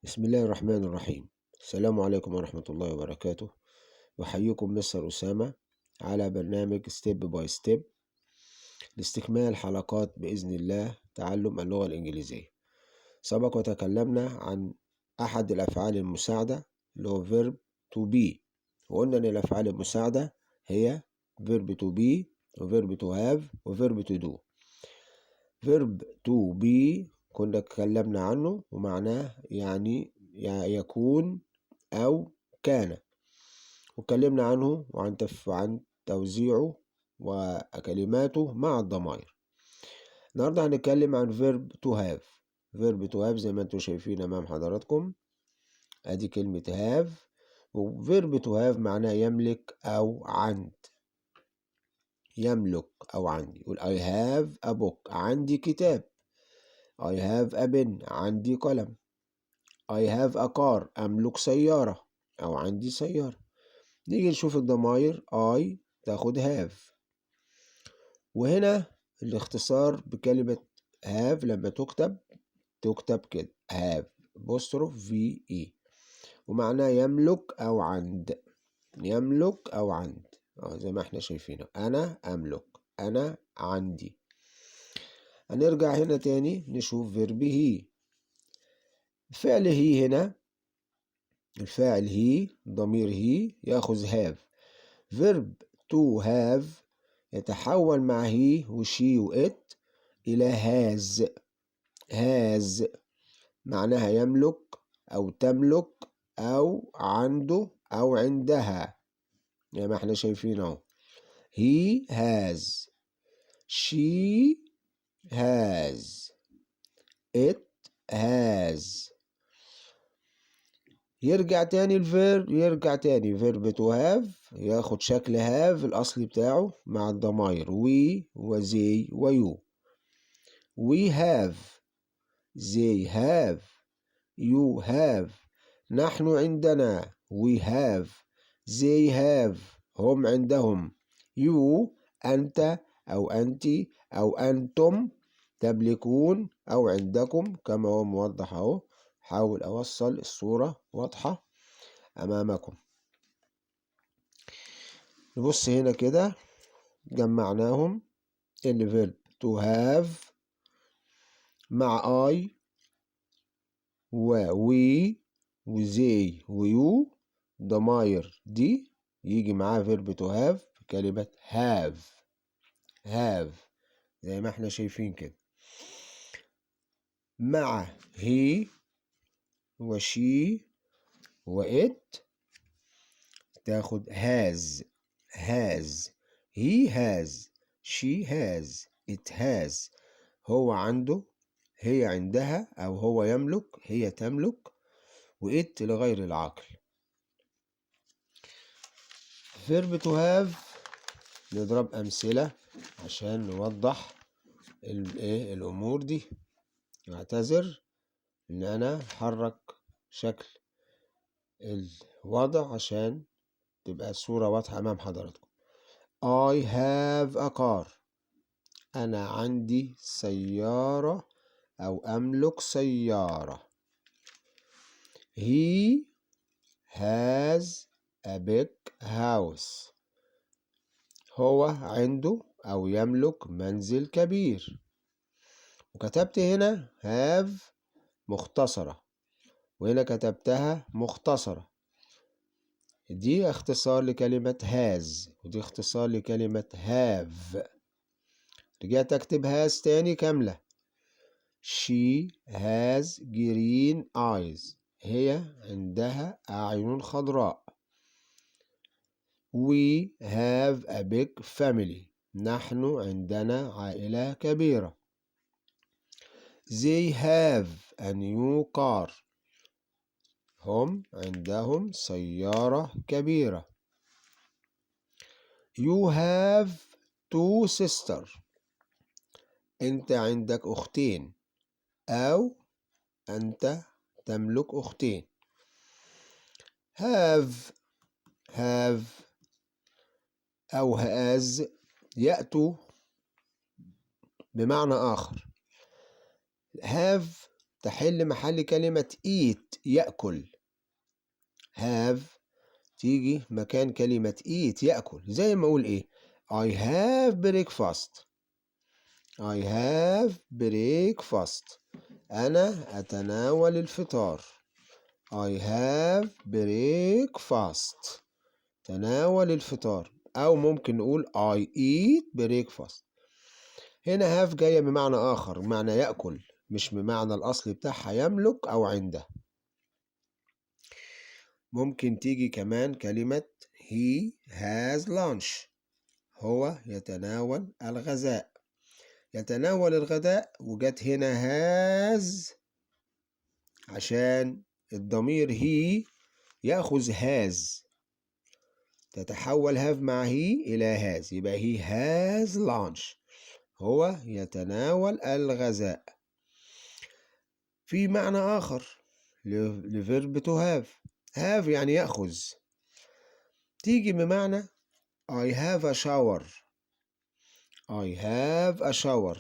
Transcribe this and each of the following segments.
بسم الله الرحمن الرحيم. السلام عليكم ورحمة الله وبركاته. يحييكم مستر أسامة على برنامج ستيب باي ستيب لاستكمال حلقات بإذن الله تعلم اللغة الإنجليزية. سبق وتكلمنا عن أحد الأفعال المساعدة اللي هو verb to be، وقلنا إن الأفعال المساعدة هي verb to be و verb to have و verb to do. verb to be كنا اتكلمنا عنه ومعناه يعني يكون أو كان، واتكلمنا عنه وعن توزيعه وكلماته مع الضمائر. النهاردة هنتكلم عن verb to have. verb to have زي ما انتم شايفين أمام حضراتكم، أدي كلمة have، و verb to have معناه يملك أو عند. يملك أو عندي. يقول I have a book، عندي كتاب. I have a pen، عندي قلم. I have a car، أملك سيارة أو عندي سيارة. نيجي نشوف الضمائر. I تاخد have، وهنا الاختصار بكلمة have لما تكتب كده have apostrophe ve، ومعناه يملك أو عند. يملك أو عند زي ما احنا شايفينه، أنا أملك، أنا عندي. هنرجع هنا تاني نشوف verb he. فعل هي هنا، الفاعل هي، ضمير هي ياخذ have. verb to have يتحول مع هي وشي وإت إلى has. has معناها يملك أو تملك أو عنده أو عندها، يعني ما احنا شايفين اهو. he has، she has، it has. يرجع تاني verb to have ياخد شكل have الأصلي بتاعه مع الضمائر we و they و you. we have، they have، you have. نحن عندنا we have، they have هم عندهم. you أنت أو أنت أو أنتم تملكون أو عندكم كما هو موضح أهو. حاول أوصل الصورة واضحة أمامكم. نبص هنا كده جمعناهم. الverb to have مع I و we و they و you، ضماير دي يجي معاها verb to have كلمة have. have زي ما احنا شايفين كده. مع he و she و it تاخد has. has، he has، she has، it has. هو عنده، هي عندها، أو هو يملك، هي تملك، وإت لغير العاقل. verb to have نضرب أمثلة عشان نوضح الأمور دي. أعتذر إن أنا حرك شكل الوضع عشان تبقى الصورة واضحة أمام حضراتكم. I have a car، أنا عندي سيارة أو أملك سيارة. He has a big house، هو عنده أو يملك منزل كبير. وكتبت هنا have مختصرة، وهنا كتبتها مختصرة. دي اختصار لكلمة has، ودي اختصار لكلمة have. رجعت اكتب has تاني كاملة. She has green eyes، هي عندها أعين خضراء. We have a big family، نحن عندنا عائلة كبيرة. They have a new car، هم عندهم سيارة كبيرة. You have two sisters، أنت عندك أختين أو أنت تملك أختين. have أو has يأتوا بمعنى آخر. have تحل محل كلمة eat يأكل. have تيجي مكان كلمة eat يأكل، زي ما أقول إيه I have breakfast. I have breakfast. أنا أتناول الفطار. I have breakfast. تناول الفطار. أو ممكن نقول I eat breakfast. هنا have جاية بمعنى آخر، بمعنى يأكل، مش بمعنى الأصل بتاعها يملك أو عنده. ممكن تيجي كمان كلمة he has lunch. هو يتناول الغذاء. يتناول الغداء، وجت هنا has عشان الضمير he يأخذ has، تتحول have مع he إلى has، يبقى he has lunch. هو يتناول الغذاء. في معنى آخر لفيرب to have. have يعني يأخذ، تيجي بمعنى I have a shower. I have a shower.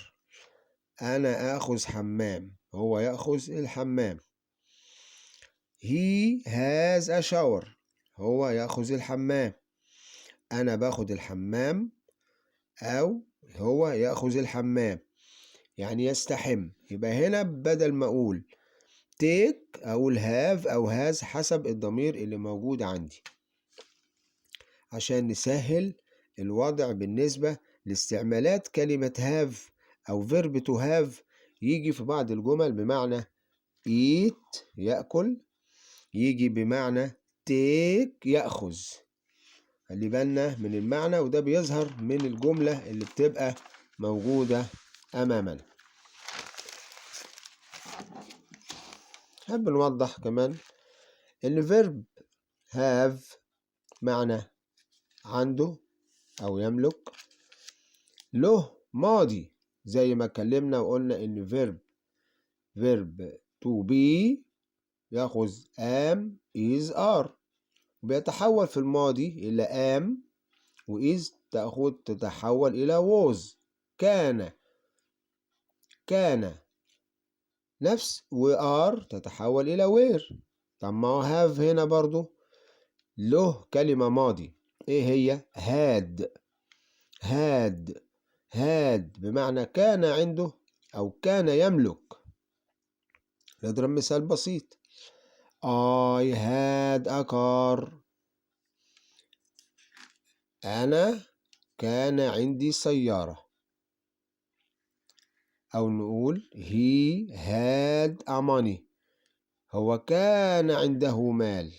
أنا آخذ حمام. هو يأخذ الحمام. He has a shower. هو يأخذ الحمام. أنا باخد الحمام، أو هو يأخذ الحمام، يعني يستحم. يبقى هنا بدل ما أقول take أقول have أو has حسب الضمير اللي موجود عندي، عشان نسهل الوضع بالنسبة لاستعمالات كلمة have أو verb to have. يجي في بعض الجمل بمعنى eat يأكل، يجي بمعنى take يأخذ. خلي بالنا من المعنى، وده بيظهر من الجملة اللي بتبقى موجودة أمامنا. حب نوضح كمان إن verb have معنى عنده أو يملك، له ماضي، زي ما اتكلمنا وقلنا إن verb to be يأخذ am is are، بيتحول في الماضي إلى am، وإز تتحول إلى was كان نفس، وآر تتحول إلى were. طب ما هو have هنا برضو له كلمة ماضي، إيه هي؟ had بمعنى كان عنده أو كان يملك. نضرب مثال بسيط. I had a car. أنا كان عندي سيارة. أو نقول he had a money. هو كان عنده مال.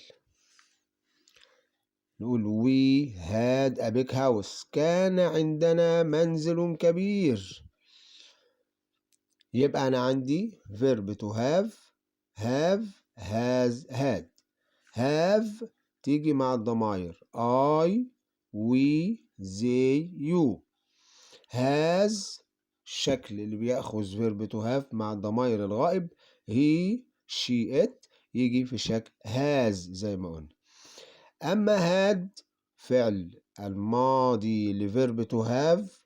نقول we had a big house. كان عندنا منزل كبير. يبقى أنا عندي verb to have has had. have تيجي مع الضمائر I we they you. has الشكل اللي بيأخذ verb to have مع الضمائر الغائب he she it، يجي في شكل has زي ما قلنا. أما had فعل الماضي لverb to have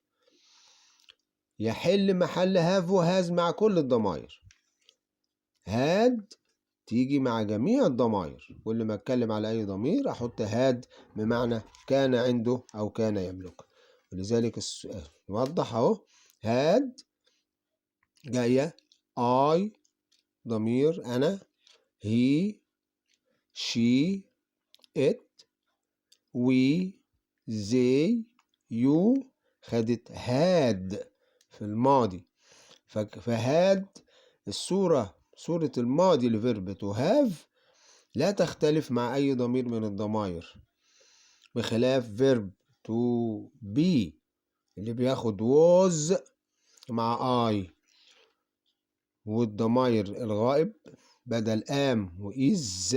يحل محل have و has مع كل الضمائر. had تيجي مع جميع الضمائر، كل ما اتكلم على أي ضمير أحط had بمعنى كان عنده أو كان يملك. ولذلك نوضح أهو had جاية I ضمير أنا، he she it we they you، خدت had في الماضي. فهاد صورة الماضي لفيرب to have لا تختلف مع أي ضمير من الضمائر، بخلاف verb to be اللي بياخد was مع I، والضمائر الغائب بدل am و is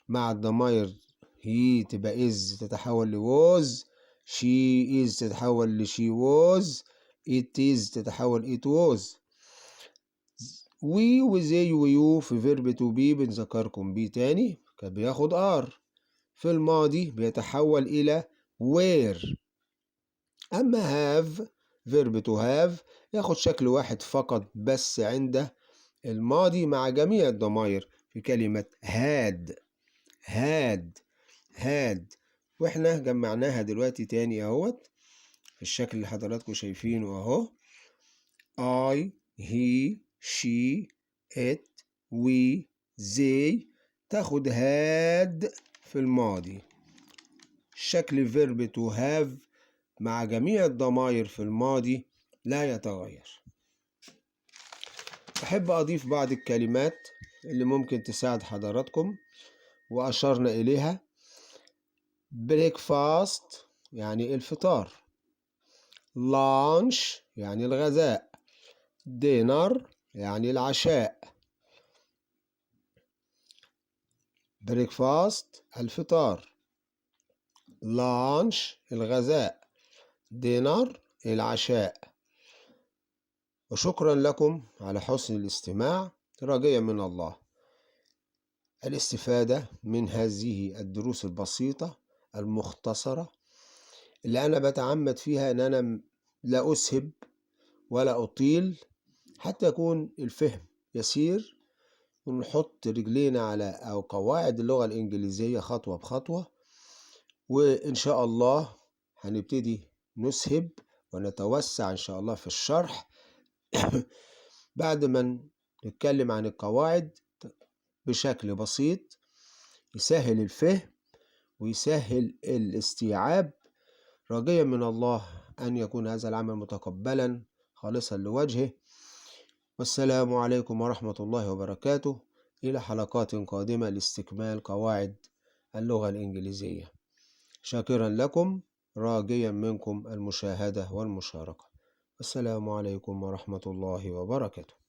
مع الضمائر he تبقى is تتحول ل was، she is تتحول ل she was، it is تتحول it was. we و they و you في verb to be بنذكركم بيه تاني كان بياخد are، في الماضي بيتحول إلى were. أما have verb to have ياخد شكل واحد فقط بس عند الماضي مع جميع الضمائر في كلمة هاد. واحنا جمعناها دلوقتي تاني اهوت في الشكل اللي حضراتكم شايفينه اهو. I, he, she, it, we, they تاخد had في الماضي. شكل verb to have مع جميع الضمائر في الماضي لا يتغير. أحب أضيف بعض الكلمات اللي ممكن تساعد حضراتكم وأشرنا إليها. breakfast يعني الفطار، lunch يعني الغذاء، dinner يعني العشاء. breakfast الفطار، lunch الغذاء، dinner العشاء. وشكرا لكم على حسن الاستماع، راجيا من الله الاستفادة من هذه الدروس البسيطة المختصرة اللي أنا بتعمد فيها أن أنا لا أسهب ولا أطيل حتى يكون الفهم يسير، ونحط رجلينا على أو قواعد اللغة الإنجليزية خطوة بخطوة. وإن شاء الله هنبتدي نسهب ونتوسع إن شاء الله في الشرح بعد ما نتكلم عن القواعد بشكل بسيط يسهل الفهم ويسهل الاستيعاب، راجيا من الله أن يكون هذا العمل متقبلا خالصا لوجهه. والسلام عليكم ورحمة الله وبركاته، إلى حلقات قادمة لاستكمال قواعد اللغة الإنجليزية. شاكرا لكم، راجيا منكم المشاهدة والمشاركة. السلام عليكم ورحمة الله وبركاته.